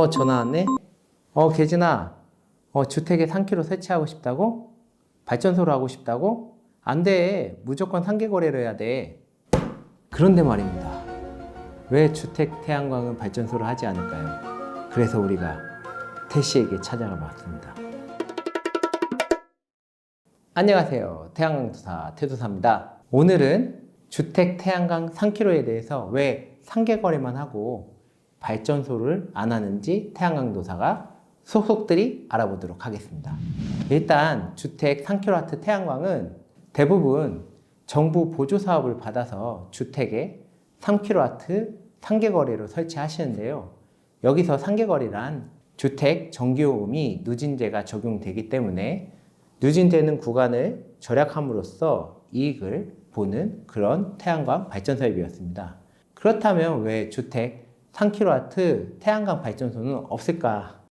전화 왔네? 계진아, 주택에 3kg 설치하고 싶다고? 발전소를 하고 싶다고? 안 돼. 무조건 상계거래를 해야 돼. 그런데 말입니다. 왜 주택 태양광은 발전소를 하지 않을까요? 그래서 우리가 태씨에게 찾아가 봤습니다. 안녕하세요. 태양광도사 태도사입니다. 오늘은 주택 태양광 3kg에 대해서 왜 상계거래만 하고 발전소를 안 하는지 태양광도사가 속속들이 알아보도록 하겠습니다. 일단 주택 3kW 태양광은 대부분 정부 보조 사업을 받아서 주택에 3kW 상계거래로 설치하시는데요. 여기서 상계거래란 주택 전기요금이 누진제가 적용되기 때문에 누진되는 구간을 절약함으로써 이익을 보는 그런 태양광 발전 사업이었습니다. 그렇다면 왜 주택 3kW 태양광 발전소는 없을까?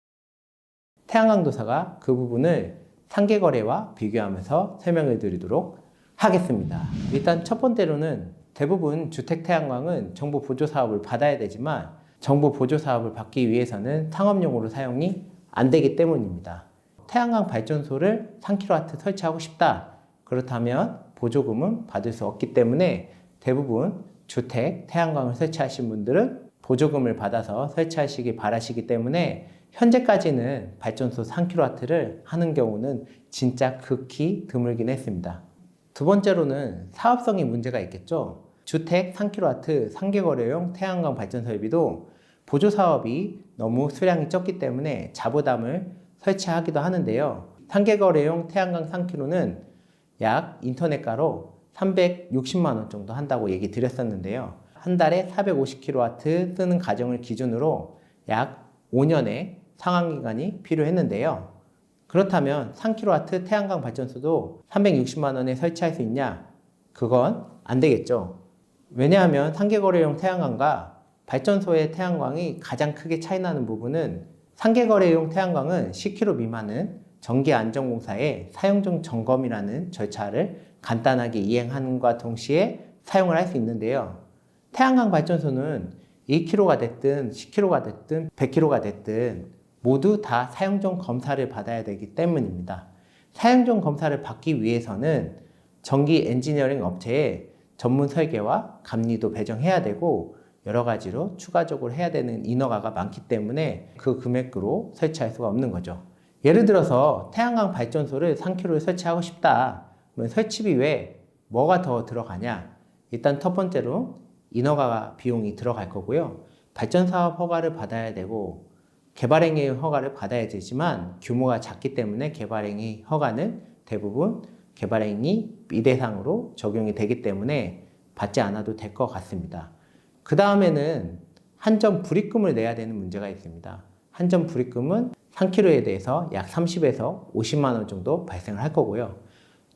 태양광도사가 그 부분을 상계거래와 비교하면서 설명을 드리도록 하겠습니다. 일단 첫 번째로는 대부분 주택 태양광은 정부 보조 사업을 받아야 되지만 정부 보조 사업을 받기 위해서는 상업용으로 사용이 안 되기 때문입니다. 태양광 발전소를 3kW 설치하고 싶다. 그렇다면 보조금은 받을 수 없기 때문에 대부분 주택 태양광을 설치하신 분들은 보조금을 받아서 설치하시기 바라시기 때문에 현재까지는 발전소 3kW를 하는 경우는 진짜 극히 드물긴 했습니다. 두 번째로는 사업성이 문제가 있겠죠. 주택 3kW 상계거래용 태양광 발전 설비도 보조 사업이 너무 수량이 적기 때문에 자부담을 설치하기도 하는데요. 상계거래용 태양광 3kW는 약 인터넷가로 360만 원 정도 한다고 얘기 드렸었는데요. 한 달에 450kW 쓰는 가정을 기준으로 약 5년의 상환기간이 필요했는데요. 그렇다면 3kW 태양광 발전소도 360만 원에 설치할 수 있냐? 그건 안 되겠죠. 왜냐하면 상계거래용 태양광과 발전소의 태양광이 가장 크게 차이나는 부분은 상계거래용 태양광은 10kW 미만은 전기안전공사의 사용중 점검이라는 절차를 간단하게 이행하는과 동시에 사용을 할 수 있는데요. 태양광 발전소는 1kW가 됐든 10kW가 됐든 100kW가 됐든 모두 다 사용중 검사를 받아야 되기 때문입니다. 사용중 검사를 받기 위해서는 전기 엔지니어링 업체에 전문 설계와 감리도 배정해야 되고 여러 가지로 추가적으로 해야 되는 인허가가 많기 때문에 그 금액으로 설치할 수가 없는 거죠. 예를 들어서 태양광 발전소를 3kW를 설치하고 싶다. 그러면 설치비 외에 뭐가 더 들어가냐? 일단 첫 번째로 인허가 비용이 들어갈 거고요. 발전사업 허가를 받아야 되고 개발행위 허가를 받아야 되지만 규모가 작기 때문에 개발행위 허가는 대부분 개발행위 미대상으로 적용이 되기 때문에 받지 않아도 될 것 같습니다. 그 다음에는 한전 불입금을 내야 되는 문제가 있습니다. 한전 불입금은 3kW에 대해서 약 30에서 50만 원 정도 발생을 할 거고요.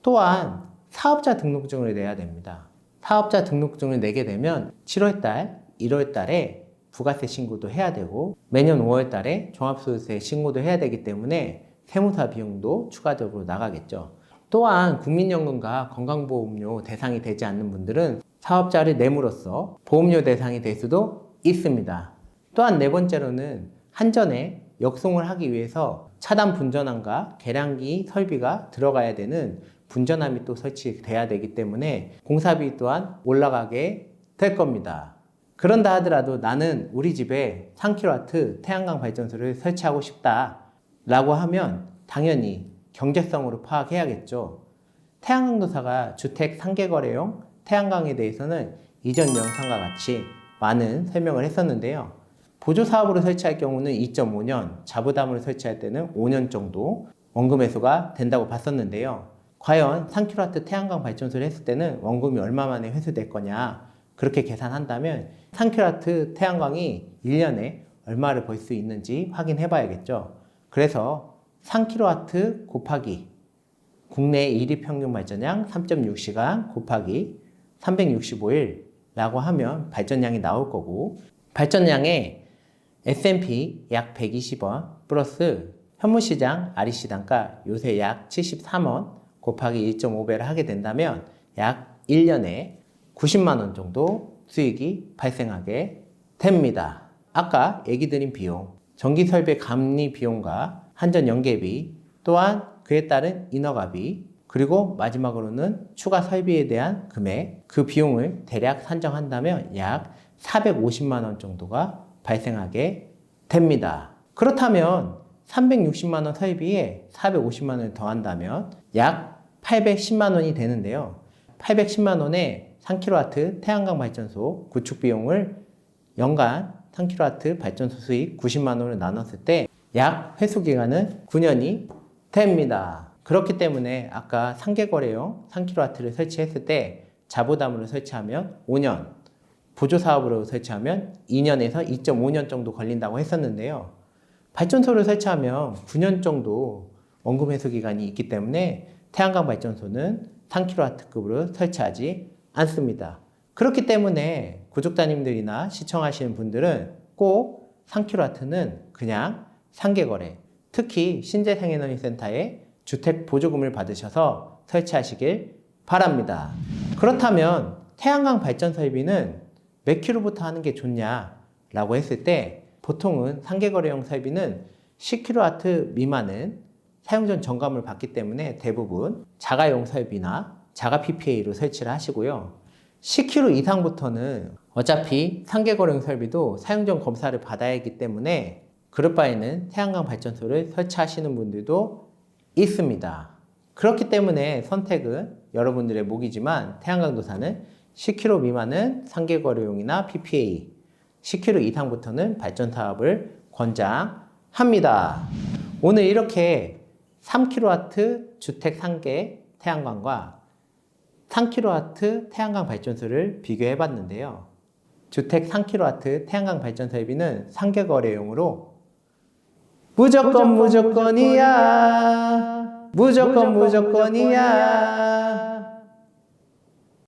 또한 사업자 등록증을 내야 됩니다. 사업자 등록증을 내게 되면 7월달, 1월달에 부가세 신고도 해야 되고 매년 5월달에 종합소득세 신고도 해야 되기 때문에 세무사 비용도 추가적으로 나가겠죠. 또한 국민연금과 건강보험료 대상이 되지 않는 분들은 사업자를 내므로써 보험료 대상이 될 수도 있습니다. 또한 네 번째로는 한전에 역송을 하기 위해서 차단 분전함과 계량기 설비가 들어가야 되는 분전함이 또 설치돼야 되기 때문에 공사비 또한 올라가게 될 겁니다. 그런다 하더라도 나는 우리 집에 3kW 태양광 발전소를 설치하고 싶다 라고 하면 당연히 경제성으로 파악해야겠죠. 태양광도사가 주택 상계거래용 태양광에 대해서는 이전 영상과 같이 많은 설명을 했었는데요. 보조사업으로 설치할 경우는 2.5년, 자부담으로 설치할 때는 5년 정도 원금 회수가 된다고 봤었는데요. 과연 3kW 태양광 발전소를 했을 때는 원금이 얼마 만에 회수될 거냐 그렇게 계산한다면 3kW 태양광이 1년에 얼마를 벌 수 있는지 확인해 봐야겠죠. 그래서 3kW 곱하기 국내 1위 평균 발전량 3.6시간 곱하기 365일 라고 하면 발전량이 나올 거고 발전량에 S&P 약 120원 플러스 현무시장 REC 단가 요새 약 73원 곱하기 1.5배를 하게 된다면 약 1년에 90만 원 정도 수익이 발생하게 됩니다. 아까 얘기 드린 비용 전기 설비 감리 비용과 한전 연계비, 또한 그에 따른 인허가비, 그리고 마지막으로는 추가 설비에 대한 금액, 그 비용을 대략 산정한다면 약 450만 원 정도가 발생하게 됩니다. 그렇다면 360만 원 설비에 450만 원을 더한다면 약 810만 원이 되는데요. 810만 원에 3kW 태양광 발전소 구축 비용을 연간 3kW 발전소 수익 90만 원을 나눴을 때 약 회수 기간은 9년이 됩니다. 그렇기 때문에 아까 상계거래용 3kW를 설치했을 때 자부담으로 설치하면 5년, 보조사업으로 설치하면 2년에서 2.5년 정도 걸린다고 했었는데요. 발전소를 설치하면 9년 정도 원금 회수 기간이 있기 때문에 태양광 발전소는 3kW급으로 설치하지 않습니다. 그렇기 때문에 구독자님들이나 시청하시는 분들은 꼭 3kW는 그냥 상계거래, 특히 신재생에너지센터에 주택 보조금을 받으셔서 설치하시길 바랍니다. 그렇다면 태양광 발전 설비는 몇 킬로부터 하는 게 좋냐라고 했을 때 보통은 상계거래용 설비는 10kW 미만은 사용 전 점검을 받기 때문에 대부분 자가용 설비나 자가 PPA로 설치를 하시고요. 10kW 이상부터는 어차피 상계거래용 설비도 사용 전 검사를 받아야 하기 때문에 그럴 바에는 태양광 발전소를 설치하시는 분들도 있습니다. 그렇기 때문에 선택은 여러분들의 몫이지만 태양광도사는 10kW 미만은 상계거래용이나 PPA, 10kW 이상부터는 발전 사업을 권장합니다. 오늘 이렇게 3kW 주택 상계 태양광과 3kW 태양광 발전소를 비교해 봤는데요. 주택 3kW 태양광 발전 설비는 상계거래용으로 무조건이야.